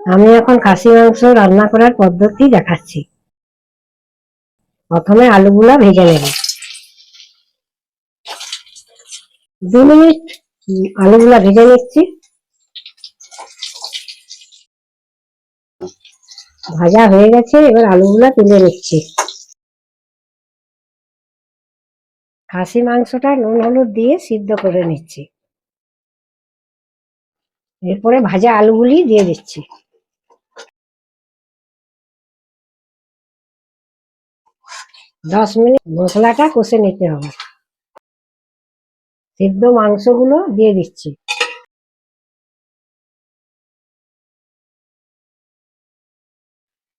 আমি এখন খাসি মাংস রান্না করার পদ্ধতি দেখাচ্ছি। প্রথমে আলুগুলা ভেজে নেব। 2 মিনিট আলুগুলা ভেজে নিচ্ছি। ভাজা হয়ে গেছে, এবার আলুগুলা তুলে নিচ্ছি। খাসি মাংসটা নুন হলুদ দিয়ে সিদ্ধ করে নিচ্ছি। এরপরে ভাজা আলুগুলি দিয়ে দিচ্ছি। 10 মিনিট মশলাটা কষে নিতে হবে। সিদ্ধ মাংসগুলো দিয়ে দিচ্ছি।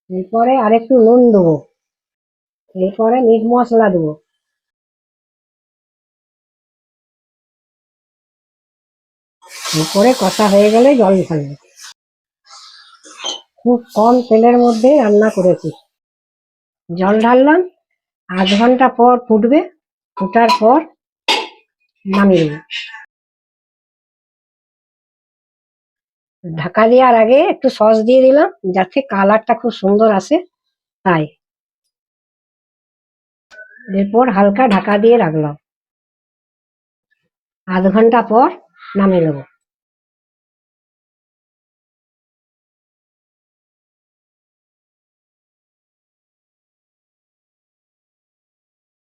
এরপরে আরেকটু নুন দেবো। এরপরে মিট মশলা দেবো। এরপরে কষা হয়ে গেলে জল ঢালবো। খুব কম তেলের মধ্যে রান্না করেছি। জল ঢাললাম, 1/2 ঘন্টা পর ফুটবে। ফোটার পর নামিয়ে দেবো। ঢাকা দেওয়ার আগে একটু সস দিয়ে দিলাম, যাতে কালারটা খুব সুন্দর আসে, তাই। এরপর হালকা ঢাকা দিয়ে রাখলাম। 1/2 ঘন্টা পর নামিয়ে নেবো।